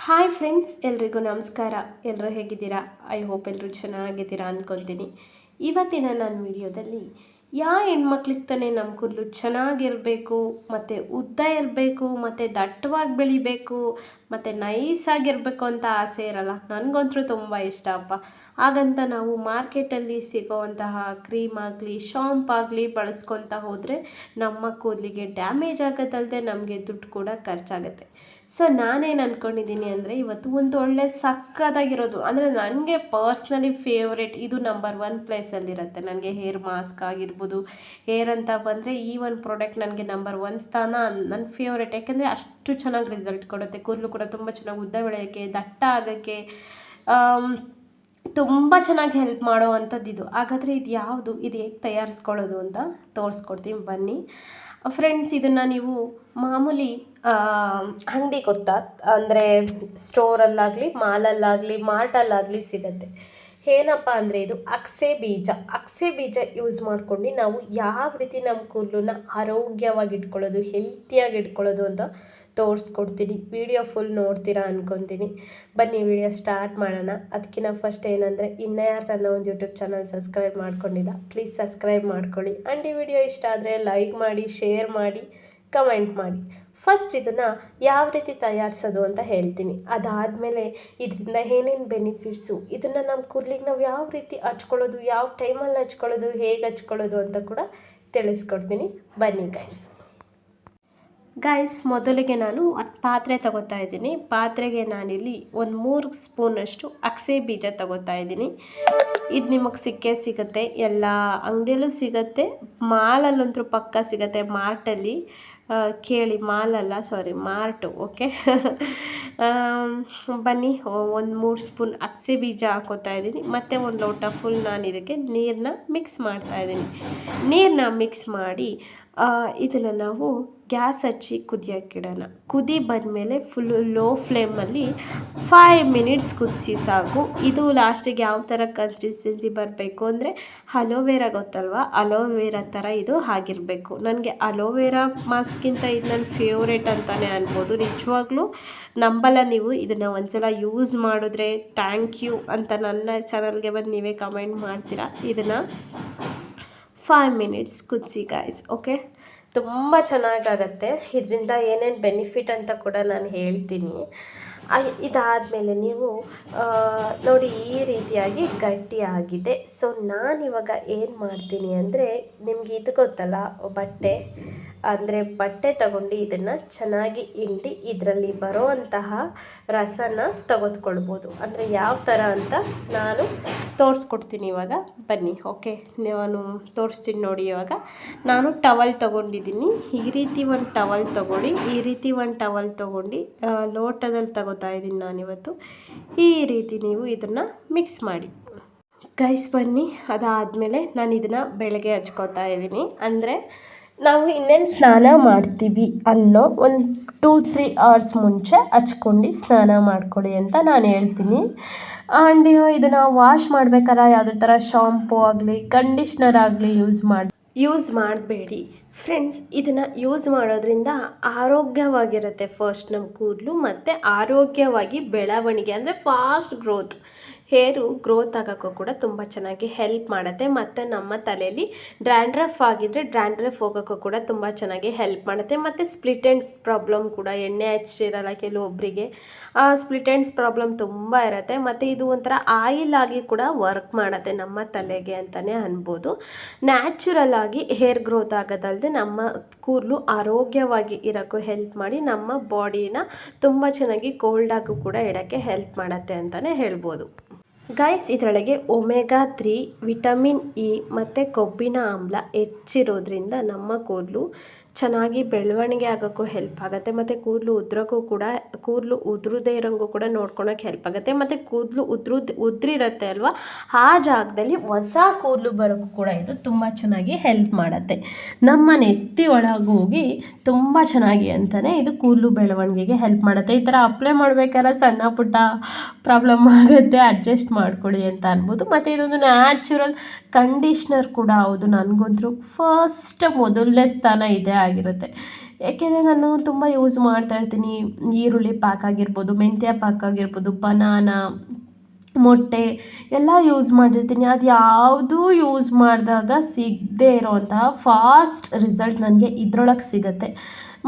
Hi friends, ಎಲ್ರಿಗೂ ನಮಸ್ಕಾರ. ಎಲ್ಲರೂ ಹೇಗಿದ್ದೀರಾ? ಐ ಹೋಪ್ ಎಲ್ಲರೂ ಚೆನ್ನಾಗಿದ್ದೀರಾ ಅಂದ್ಕೊಳ್ತೀನಿ. ಇವತ್ತಿನ ನನ್ನ ವಿಡಿಯೋದಲ್ಲಿ ಹೆಣ್ಮಕ್ಳಿಗೆ ತಾನೇ ನಮ್ಮ ಕೂದಲು ಚೆನ್ನಾಗಿರಬೇಕು, ಮತ್ತು ಉದ್ದ ಇರಬೇಕು, ಮತ್ತು ದಟ್ಟವಾಗಿ ಬೆಳಿಬೇಕು, ಮತ್ತು ನೈಸಾಗಿರಬೇಕು ಅಂತ ಆಸೆ ಇರಲ್ಲ. ನನಗಂತೂ ತುಂಬ ಇಷ್ಟ ಅಪ್ಪ. ಹಾಗಂತ ನಾವು ಮಾರ್ಕೆಟಲ್ಲಿ ಸಿಗೋವಂತಹ ಕ್ರೀಮ್ ಆಗಲಿ ಶಾಂಪ್ ಆಗಲಿ ಬಳಸ್ಕೊತಾ ಹೋದರೆ ನಮ್ಮ ಕೂದಲಿಗೆ ಡ್ಯಾಮೇಜ್ ಆಗೋದಲ್ಲದೆ ನಮಗೆ ದುಡ್ಡು ಕೂಡ ಖರ್ಚಾಗುತ್ತೆ. ಸೊ ನಾನೇನು ಅಂದ್ಕೊಂಡಿದ್ದೀನಿ ಅಂದರೆ ಇವತ್ತು ಒಂದು ಒಳ್ಳೆ ಸಕ್ಕತ್ತಾಗಿರೋದು, ಅಂದರೆ ನನಗೆ ಪರ್ಸ್ನಲಿ ಫೇವ್ರೇಟ್, ಇದು ನಂಬರ್ 1 ಪ್ಲೇಸಲ್ಲಿರುತ್ತೆ. ನನಗೆ ಹೇರ್ ಮಾಸ್ಕ್ ಆಗಿರ್ಬೋದು, ಹೇರ್ ಅಂತ ಬಂದರೆ ಈ ಒಂದು ಪ್ರಾಡಕ್ಟ್ ನನಗೆ ನಂಬರ್ 1 ಸ್ಥಾನ, ನನ್ನ ಫೇವ್ರೇಟ್. ಯಾಕೆಂದರೆ ಅಷ್ಟು ಚೆನ್ನಾಗಿ ರಿಸಲ್ಟ್ ಕೊಡುತ್ತೆ. ಕೂದಲು ಕೂಡ ತುಂಬ ಚೆನ್ನಾಗಿ ಉದ್ದ ಬೆಳೆಯೋಕ್ಕೆ, ದಟ್ಟ ಆಗೋಕ್ಕೆ ತುಂಬ ಚೆನ್ನಾಗಿ ಹೆಲ್ಪ್ ಮಾಡೋ ಅಂಥದ್ದು ಇದು. ಹಾಗಾದರೆ ಇದು ಯಾವುದು, ಇದು ಹೇಗೆ ತಯಾರಿಸ್ಕೊಳ್ಳೋದು ಅಂತ ತೋರಿಸ್ಕೊಡ್ತೀನಿ ಬನ್ನಿ ಫ್ರೆಂಡ್ಸ್. ಇದನ್ನು ನೀವು ಮಾಮೂಲಿ ಅಂಗಡಿ ಗೊತ್ತಾ, ಅಂದರೆ ಸ್ಟೋರಲ್ಲಾಗಲಿ ಮಾಲಲ್ಲಾಗಲಿ ಮಾರ್ಟಲ್ಲಾಗಲಿ ಸಿಗುತ್ತೆ. ಏನಪ್ಪ ಅಂದರೆ ಇದು ಅಗಸೆ ಬೀಜ ಯೂಸ್ ಮಾಡ್ಕೊಂಡು ನಾವು ಯಾವ ರೀತಿ ನಮ್ಮ ಕೂದಲನ್ನ ಆರೋಗ್ಯವಾಗಿ ಇಟ್ಕೊಳ್ಳೋದು, ಹೆಲ್ತಿಯಾಗಿ ಇಟ್ಕೊಳ್ಳೋದು ಅಂತ ತೋರಿಸ್ಕೊಡ್ತೀನಿ. ವಿಡಿಯೋ ಫುಲ್ ನೋಡ್ತೀರಾ ಅಂದ್ಕೊತೀನಿ. ಬನ್ನಿ ವಿಡಿಯೋ ಸ್ಟಾರ್ಟ್ ಮಾಡೋಣ. ಅದಕ್ಕಿಂತ ಫಸ್ಟ್ ಏನಂದರೆ, ಇನ್ನೂ ಯಾರು ನನ್ನ ಒಂದು ಯೂಟ್ಯೂಬ್ ಚಾನಲ್ ಸಬ್ಸ್ಕ್ರೈಬ್ ಮಾಡ್ಕೊಂಡಿಲ್ಲ, ಪ್ಲೀಸ್ ಸಬ್ಸ್ಕ್ರೈಬ್ ಮಾಡ್ಕೊಳ್ಳಿ. ಆ್ಯಂಡ್ ಈ ವಿಡಿಯೋ ಇಷ್ಟ ಆದರೆ ಲೈಕ್ ಮಾಡಿ, ಶೇರ್ ಮಾಡಿ, ಕಮೆಂಟ್ ಮಾಡಿ. ಫಸ್ಟ್ ಇದನ್ನು ಯಾವ ರೀತಿ ತಯಾರಿಸೋದು ಅಂತ ಹೇಳ್ತೀನಿ. ಅದಾದಮೇಲೆ ಇದರಿಂದ ಏನೇನು ಬೆನಿಫಿಟ್ಸು, ಇದನ್ನು ನಮ್ಮ ಕೂದಲಿಗೆ ನಾವು ಯಾವ ರೀತಿ ಹಚ್ಕೊಳ್ಳೋದು, ಯಾವ ಟೈಮಲ್ಲಿ ಹಚ್ಕೊಳ್ಳೋದು, ಹೇಗೆ ಹಚ್ಕೊಳ್ಳೋದು ಅಂತ ಕೂಡ ತಿಳಿಸ್ಕೊಡ್ತೀನಿ. ಬನ್ನಿ ಗೈಸ್, ಮೊದಲಿಗೆ ನಾನು ಪಾತ್ರೆ ತಗೋತಾ ಇದ್ದೀನಿ. ಪಾತ್ರೆಗೆ ನಾನಿಲ್ಲಿ ಒಂದು 3 ಸ್ಪೂನಷ್ಟು ಅಗಸೆ ಬೀಜ ತಗೋತಾ ಇದ್ದೀನಿ. ಇದು ನಿಮಗೆ ಸಿಗುತ್ತೆ, ಎಲ್ಲ ಅಂಗಡಿಯಲ್ಲೂ ಸಿಗುತ್ತೆ, ಮಾಲಲ್ಲಂತೂ ಪಕ್ಕ ಸಿಗುತ್ತೆ. ಮಾರ್ಟಲ್ಲಿ ಕೇಳಿ, ಮಾರ್ಟು. ಓಕೆ ಬನ್ನಿ, ಒಂದು 3 ಸ್ಪೂನ್ ಅಗಸೆ ಬೀಜ ಹಾಕೋತಾ ಇದ್ದೀನಿ. ಮತ್ತು ಒಂದು ಲೋಟ ಫುಲ್ ನಾನು ಇದಕ್ಕೆ ನೀರನ್ನ ಮಿಕ್ಸ್ ಮಾಡ್ತಾಯಿದ್ದೀನಿ. ನೀರನ್ನ ಮಿಕ್ಸ್ ಮಾಡಿ ಇದನ್ನು ನಾವು ಗ್ಯಾಸ್ ಹಚ್ಚಿ ಕುದಿಯೋಕ್ಕಿಡೋಣ. ಕುದಿ ಬಂದಮೇಲೆ ಫುಲ್ಲು ಲೋ ಫ್ಲೇಮಲ್ಲಿ 5 ಮಿನಿಟ್ಸ್ ಕುದಿಸಿ ಸಾಕು. ಇದು ಲಾಸ್ಟಿಗೆ ಯಾವ ಥರ ಕನ್ಸಿಸ್ಟೆನ್ಸಿ ಬರಬೇಕು ಅಂದರೆ, ಅಲೋವೆರಾ ಗೊತ್ತಲ್ವ, ಅಲೋವೆರಾ ಥರ ಇದು ಆಗಿರಬೇಕು. ನನಗೆ ಅಲೋವೆರಾ ಮಾಸ್ಕ್ಗಿಂತ ಇದು ನನ್ನ ಫೇವ್ರೇಟ್ ಅಂತಲೇ ಅನ್ಬೋದು. ನಿಜವಾಗ್ಲೂ ನಂಬಲ್ಲ ನೀವು, ಇದನ್ನು ಒಂದ್ಸಲ ಯೂಸ್ ಮಾಡಿದ್ರೆ ಥ್ಯಾಂಕ್ ಯು ಅಂತ ನನ್ನ ಚಾನಲ್ಗೆ ಬಂದು ನೀವೇ ಕಮೆಂಟ್ ಮಾಡ್ತೀರಾ. ಇದನ್ನು 5 ಮಿನಿಟ್ಸ್ ಕುದಿಸಿ ಗಾಯ್ಸ್. ಓಕೆ, ತುಂಬ ಚೆನ್ನಾಗಾಗತ್ತೆ. ಇದರಿಂದ ಏನೇನು ಬೆನಿಫಿಟ್ ಅಂತ ಕೂಡ ನಾನು ಹೇಳ್ತೀನಿ. ಇದಾದಮೇಲೆ ನೀವು ನೋಡಿ ಈ ರೀತಿಯಾಗಿ ಗಟ್ಟಿಯಾಗಿದೆ. ಸೊ ನಾನಿವಾಗ ಏನು ಮಾಡ್ತೀನಿ ಅಂದರೆ, ನಿಮಗೆ ಇದು ಗೊತ್ತಲ್ಲ, ಬಟ್ಟೆ ತಗೊಂಡು ಇದನ್ನು ಚೆನ್ನಾಗಿ ಹಿಂಡಿ ಇದರಲ್ಲಿ ಬರೋವಂತಹ ರಸನ ತೆಗೆದುಕೊಳ್ಬೋದು. ಅಂದರೆ ಯಾವ ಥರ ಅಂತ ನಾನು ತೋರಿಸ್ಕೊಡ್ತೀನಿ ಇವಾಗ. ಬನ್ನಿ. ಓಕೆ, ನಾನು ತೋರಿಸ್ತೀನಿ ನೋಡಿ. ಇವಾಗ ನಾನು ಟವಲ್ ತೊಗೊಂಡಿದ್ದೀನಿ. ಈ ರೀತಿ ಒಂದು ಟವಲ್ ತೊಗೊಳ್ಳಿ. ಈ ರೀತಿ ಒಂದು ಟವಲ್ ತೊಗೊಂಡು ಲೋಟದಲ್ಲಿ ತಗೋತಾ ಇದ್ದೀನಿ ನಾನಿವತ್ತು. ಈ ರೀತಿ ನೀವು ಇದನ್ನು ಮಿಕ್ಸ್ ಮಾಡಿ ಗೈಸ್. ಬನ್ನಿ, ಅದಾದಮೇಲೆ ನಾನು ಇದನ್ನು ಬೆಳಗ್ಗೆ ಹಚ್ಕೋತಾ ಇದ್ದೀನಿ. ಅಂದರೆ ನಾವು ಇನ್ನೇನು ಸ್ನಾನ ಮಾಡ್ತೀವಿ ಅನ್ನೋ ಒಂದು 2-3 ಅವರ್ಸ್ ಮುಂಚೆ ಹಚ್ಕೊಂಡು ಸ್ನಾನ ಮಾಡ್ಕೊಳ್ಳಿ ಅಂತ ನಾನು ಹೇಳ್ತೀನಿ. ಆ್ಯಂಡ್ ಇದನ್ನು ವಾಶ್ ಮಾಡ್ಬೇಕಾದ್ರೆ ಯಾವುದೇ ಥರ ಶಾಂಪೂ ಆಗಲಿ ಕಂಡೀಷ್ನರ್ ಆಗಲಿ ಯೂಸ್ ಮಾಡಬೇಡಿ ಫ್ರೆಂಡ್ಸ್. ಇದನ್ನು ಯೂಸ್ ಮಾಡೋದ್ರಿಂದ ಆರೋಗ್ಯವಾಗಿರುತ್ತೆ ಫಸ್ಟ್ ನಮ್ಮ ಕೂದಲು, ಮತ್ತು ಆರೋಗ್ಯವಾಗಿ ಬೆಳವಣಿಗೆ, ಅಂದರೆ ಫಾಸ್ಟ್ ಗ್ರೋತ್, ಹೇರು ಗ್ರೋತ್ ಆಗೋಕ್ಕೂ ಕೂಡ ತುಂಬ ಚೆನ್ನಾಗಿ ಹೆಲ್ಪ್ ಮಾಡುತ್ತೆ. ಮತ್ತು ನಮ್ಮ ತಲೆಯಲ್ಲಿ ಡ್ರ್ಯಾಂಡ್ರಫ್ ಆಗಿದ್ದರೆ ಡ್ರ್ಯಾಂಡ್ರಫ್ ಹೋಗೋಕ್ಕೂ ಕೂಡ ತುಂಬ ಚೆನ್ನಾಗಿ ಹೆಲ್ಪ್ ಮಾಡುತ್ತೆ. ಮತ್ತು ಸ್ಪ್ಲಿಟ್ ಎಂಡ್ಸ್ ಪ್ರಾಬ್ಲಮ್ ಕೂಡ, ಎಣ್ಣೆ ಹಚ್ಚಿರಲ್ಲ ಕೆಲವೊಬ್ಬರಿಗೆ, ಆ ಸ್ಪ್ಲಿಟ್ ಎಂಡ್ಸ್ ಪ್ರಾಬ್ಲಮ್ ತುಂಬ ಇರುತ್ತೆ. ಮತ್ತು ಇದು ಒಂಥರ ಆಯಿಲ್ ಆಗಿ ಕೂಡ ವರ್ಕ್ ಮಾಡುತ್ತೆ ನಮ್ಮ ತಲೆಗೆ ಅಂತಲೇ ಅನ್ಬೋದು. ನ್ಯಾಚುರಲ್ ಆಗಿ ಹೇರ್ ಗ್ರೋತ್ ಆಗೋದಲ್ಲದೆ ನಮ್ಮ ಕೂದಲು ಆರೋಗ್ಯವಾಗಿ ಇರೋಕ್ಕೂ ಹೆಲ್ಪ್ ಮಾಡಿ, ನಮ್ಮ ಬಾಡಿನ ತುಂಬ ಚೆನ್ನಾಗಿ ಕೋಲ್ಡಾಗೂ ಕೂಡ ಇಡೋಕ್ಕೆ ಹೆಲ್ಪ್ ಮಾಡುತ್ತೆ ಅಂತಲೇ ಹೇಳ್ಬೋದು ಗೈಸ್. ಇದರೊಳಗೆ ಒಮೆಗಾ 3, ವಿಟಮಿನ್ ಇ ಮತ್ತು ಕೊಬ್ಬಿನ ಆಮ್ಲ ಹೆಚ್ಚಿರೋದ್ರಿಂದ ನಮ್ಮ ಕೂದಲು ಚೆನ್ನಾಗಿ ಬೆಳವಣಿಗೆ ಆಗೋಕ್ಕೂ ಹೆಲ್ಪ್ ಆಗುತ್ತೆ. ಮತ್ತು ಕೂದಲು ಉದುರದೇ ಇರೋಂಗೂ ಕೂಡ ನೋಡ್ಕೊಳಕ್ಕೆ ಹೆಲ್ಪ್ ಆಗುತ್ತೆ. ಮತ್ತು ಕೂದಲು ಉದ್ರಿರುತ್ತೆ ಅಲ್ವಾ, ಆ ಜಾಗದಲ್ಲಿ ಹೊಸ ಕೂದಲು ಬರೋಕ್ಕೂ ಕೂಡ ಇದು ತುಂಬ ಚೆನ್ನಾಗಿ ಹೆಲ್ಪ್ ಮಾಡುತ್ತೆ. ನಮ್ಮ ನೆತ್ತಿ ಒಳಗೋಗಿ ತುಂಬ ಚೆನ್ನಾಗಿ ಅಂತಲೇ ಇದು ಕೂದಲು ಬೆಳವಣಿಗೆಗೆ ಹೆಲ್ಪ್ ಮಾಡುತ್ತೆ. ಈ ಥರ ಅಪ್ಲೈ ಮಾಡ್ಬೇಕಾದ್ರೆ ಸಣ್ಣ ಪುಟ್ಟ ಪ್ರಾಬ್ಲಮ್ ಆಗುತ್ತೆ, ಅಡ್ಜಸ್ಟ್ ಮಾಡ್ಕೊಳ್ಳಿ ಅಂತ ಅನ್ಬೋದು. ಮತ್ತು ಇದೊಂದು ನ್ಯಾಚುರಲ್ ಕಂಡೀಷ್ನರ್ ಕೂಡ ಹೌದು. ನನಗಂತೂ ಮೊದಲನೇ ಸ್ಥಾನ ಇದೇ ಆಗಿರುತ್ತೆ. ಏಕೆಂದರೆ ನಾನು ತುಂಬ ಯೂಸ್ ಮಾಡ್ತಾಯಿರ್ತೀನಿ. ಈರುಳ್ಳಿ ಪಾಕ್ ಆಗಿರ್ಬೋದು, ಮೆಂತ್ಯ ಪಾಕ್ ಆಗಿರ್ಬೋದು, ಬನಾನಾ, ಮೊಟ್ಟೆ ಎಲ್ಲ ಯೂಸ್ ಮಾಡಿರ್ತೀನಿ. ಅದು ಯಾವುದೂ ಯೂಸ್ ಮಾಡಿದಾಗ ಸಿಗದೇ ಇರೋವಂತಹ ಫಾಸ್ಟ್ ರಿಸಲ್ಟ್ ನನಗೆ ಇದರೊಳಗೆ ಸಿಗುತ್ತೆ.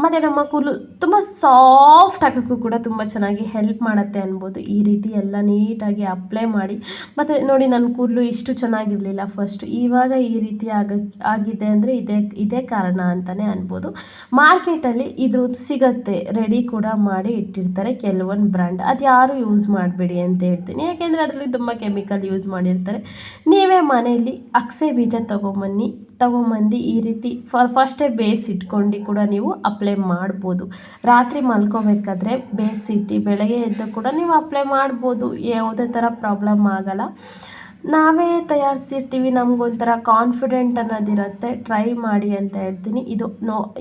ಮತ್ತು ನಮ್ಮ ಕೂದಲು ತುಂಬ ಸಾಫ್ಟ್ ಆಗೋಕ್ಕೂ ಕೂಡ ತುಂಬ ಚೆನ್ನಾಗಿ ಹೆಲ್ಪ್ ಮಾಡುತ್ತೆ ಅನ್ಬೋದು. ಈ ರೀತಿ ಎಲ್ಲ ನೀಟಾಗಿ ಅಪ್ಲೈ ಮಾಡಿ. ಮತ್ತು ನೋಡಿ, ನನ್ನ ಕೂದಲು ಇಷ್ಟು ಚೆನ್ನಾಗಿರಲಿಲ್ಲ ಫಸ್ಟು, ಇವಾಗ ಈ ರೀತಿ ಆಗಿದೆ ಅಂದರೆ ಇದೇ ಕಾರಣ ಅಂತಲೇ ಅನ್ಬೋದು. ಮಾರ್ಕೆಟಲ್ಲಿ ಇದ್ರದ್ದು ಸಿಗತ್ತೆ, ರೆಡಿ ಕೂಡ ಮಾಡಿ ಇಟ್ಟಿರ್ತಾರೆ ಕೆಲವೊಂದು ಬ್ರ್ಯಾಂಡ್. ಅದು ಯಾರು ಯೂಸ್ ಮಾಡಬೇಡಿ ಅಂತ ಹೇಳ್ತೀನಿ, ಯಾಕೆಂದರೆ ಅದರಲ್ಲಿ ತುಂಬ ಕೆಮಿಕಲ್ ಯೂಸ್ ಮಾಡಿರ್ತಾರೆ. ನೀವೇ ಮನೆಯಲ್ಲಿ ಅಗಸೆ ಬೀಜ ತೊಗೊಂಬಂದು ಈ ರೀತಿ ಫಸ್ಟೇ ಬೇಯಿಸಿಟ್ಕೊಂಡು ಕೂಡ ನೀವು ಅಪ್ಲೈ ಮಾಡ್ಬೋದು. ರಾತ್ರಿ ಮಲ್ಕೋಬೇಕಾದ್ರೆ ಬೇಯಿಸಿಟ್ಟು ಬೆಳಗ್ಗೆ ಎದ್ದು ಕೂಡ ನೀವು ಅಪ್ಲೈ ಮಾಡ್ಬೋದು. ಯಾವುದೇ ಥರ ಪ್ರಾಬ್ಲಮ್ ಆಗೋಲ್ಲ. ನಾವೇ ತಯಾರಿಸಿರ್ತೀವಿ, ನಮಗೊಂಥರ ಕಾನ್ಫಿಡೆಂಟ್ ಅನ್ನೋದಿರುತ್ತೆ. ಟ್ರೈ ಮಾಡಿ ಅಂತ ಹೇಳ್ತೀನಿ. ಇದು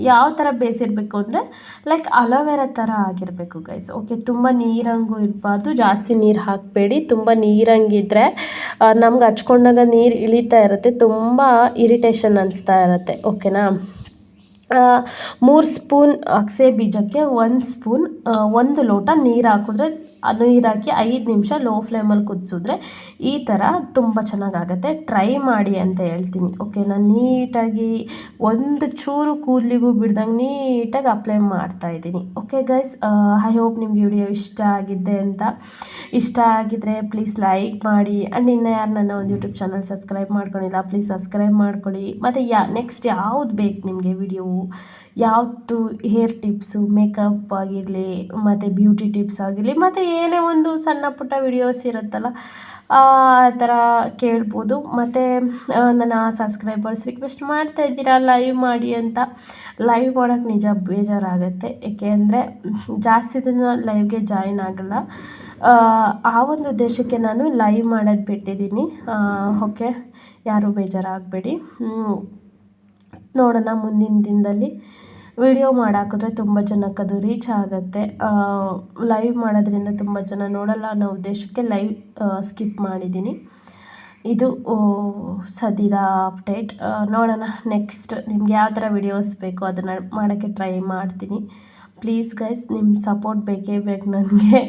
ಯಾವ ಥರ ಬೇಯಿಸಿರ್ಬೇಕು ಅಂದರೆ ಲೈಕ್ ಅಲೋವೆರಾ ಥರ ಆಗಿರಬೇಕು ಗೈಸ್. ಓಕೆ, ತುಂಬ ನೀರಂಗೂ ಇರಬಾರ್ದು, ಜಾಸ್ತಿ ನೀರು ಹಾಕಬೇಡಿ. ತುಂಬ ನೀರಂಗಿದ್ರೆ ನಮ್ಗೆ ಹಚ್ಕೊಂಡಾಗ ನೀರು ಇಳಿತಾ ಇರುತ್ತೆ, ತುಂಬ ಇರಿಟೇಷನ್ ಅನಿಸ್ತಾ ಇರುತ್ತೆ. ಓಕೆನಾ. 3 ಸ್ಪೂನ್ ಅಗಸೆ ಬೀಜಕ್ಕೆ 1 ಸ್ಪೂನ್ 1 ಲೋಟ ನೀರು ಹಾಕಿದ್ರೆ, ನೀರು ಹಾಕಿ 5 ನಿಮಿಷ ಲೋ ಫ್ಲೇಮಲ್ಲಿ ಕುದಿಸಿದ್ರೆ ಈ ಥರ ತುಂಬ ಚೆನ್ನಾಗಾಗತ್ತೆ. ಟ್ರೈ ಮಾಡಿ ಅಂತ ಹೇಳ್ತೀನಿ. ಓಕೆ, ನಾನು ನೀಟಾಗಿ ಒಂದು ಚೂರು ಕೂದಲಿಗೂ ಬಿಡ್ದಂಗೆ ನೀಟಾಗಿ ಅಪ್ಲೈ ಮಾಡ್ತಾಯಿದ್ದೀನಿ. ಓಕೆ ಗೈಸ್, ಐ ಹೋಪ್ ನಿಮಗೆ ವಿಡಿಯೋ ಇಷ್ಟ ಆಗಿದ್ದರೆ ಪ್ಲೀಸ್ ಲೈಕ್ ಮಾಡಿ. ಆ್ಯಂಡ್ ಇನ್ನು ಯಾರು ನನ್ನ ಒಂದು ಯೂಟ್ಯೂಬ್ ಚಾನಲ್ ಸಬ್ಸ್ಕ್ರೈಬ್ ಮಾಡ್ಕೊಂಡಿಲ್ಲ, ಪ್ಲೀಸ್ ಸಬ್ಸ್ಕ್ರೈಬ್ ಮಾಡ್ಕೊಳ್ಳಿ. ಮತ್ತು ನೆಕ್ಸ್ಟ್ ಯಾವ್ದು ಬೇಕು ನಿಮಗೆ ವಿಡಿಯೋವು, ಯಾವುದು ಹೇರ್ ಟಿಪ್ಸು, ಮೇಕಪ್ ಆಗಿರಲಿ, ಮತ್ತು ಬ್ಯೂಟಿ ಟಿಪ್ಸ್ ಆಗಿರಲಿ, ಮತ್ತು ಏನೇ ಒಂದು ಸಣ್ಣ ಪುಟ್ಟ ವಿಡಿಯೋಸ್ ಇರುತ್ತಲ್ಲ ಆ ಥರ ಕೇಳ್ಬೋದು. ಮತ್ತು ನನ್ನ ಸಬ್ಸ್ಕ್ರೈಬರ್ಸ್ ರಿಕ್ವೆಸ್ಟ್ ಮಾಡ್ತಾ ಇದ್ದೀರಾ ಲೈವ್ ಮಾಡಿ ಅಂತ. ಲೈವ್ ಮಾಡೋಕ್ಕೆ ನಿಜ ಬೇಜಾರಾಗುತ್ತೆ, ಏಕೆಂದರೆ ಜಾಸ್ತಿ ದಿನ ಲೈವ್ಗೆ ಜಾಯಿನ್ ಆಗಲ್ಲ. ಆ ಒಂದು ಉದ್ದೇಶಕ್ಕೆ ನಾನು ಲೈವ್ ಮಾಡೋದು ಬಿಟ್ಟಿದ್ದೀನಿ. ಓಕೆ, ಯಾರೂ ಬೇಜಾರಾಗಬೇಡಿ. ನೋಡೋಣ, ಮುಂದಿನ ದಿನದಲ್ಲಿ ವಿಡಿಯೋ ಮಾಡಾಕಿದ್ರೆ ತುಂಬ ಜನಕ್ಕೆ ಅದು ರೀಚ್ ಆಗುತ್ತೆ. ಲೈವ್ ಮಾಡೋದ್ರಿಂದ ತುಂಬ ಜನ ನೋಡಲ್ಲ ಅನ್ನೋ ಉದ್ದೇಶಕ್ಕೆ ಲೈವ್ ಸ್ಕಿಪ್ ಮಾಡಿದ್ದೀನಿ. ಇದು ಸದ್ಯದ ಅಪ್ಡೇಟ್. ನೋಡೋಣ ನೆಕ್ಸ್ಟ್ ನಿಮ್ಗೆ ಯಾವ ಥರ ವಿಡಿಯೋಸ್ ಬೇಕೋ ಅದನ್ನು ಮಾಡೋಕ್ಕೆ ಟ್ರೈ ಮಾಡ್ತೀನಿ. ಪ್ಲೀಸ್ ಗೈಸ್, ನಿಮ್ಮ ಸಪೋರ್ಟ್ ಬೇಕೇ ಬೇಕು ನನಗೆ.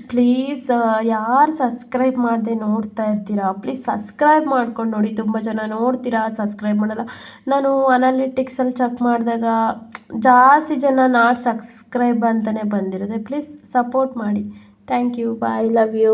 ಪ್ಲೀಸ್ ಯಾರು ಸಬ್ಸ್ಕ್ರೈಬ್ ಮಾಡದೆ ನೋಡ್ತಾ ಇರ್ತೀರಾ, ಪ್ಲೀಸ್ ಸಬ್ಸ್ಕ್ರೈಬ್ ಮಾಡ್ಕೊಂಡು ನೋಡಿ. ತುಂಬ ಜನ ನೋಡ್ತೀರಾ, ಸಬ್ಸ್ಕ್ರೈಬ್ ಮಾಡಲ್ಲ. ನಾನು ಅನಾಲಿಟಿಕ್ಸಲ್ಲಿ ಚೆಕ್ ಮಾಡಿದಾಗ ಜಾಸ್ತಿ ಜನ ನಾಟ್ ಸಬ್ಸ್ಕ್ರೈಬ್ ಅಂತಲೇ ಬಂದಿರುತ್ತೆ. ಪ್ಲೀಸ್ ಸಪೋರ್ಟ್ ಮಾಡಿ. Thank you, bye, love you.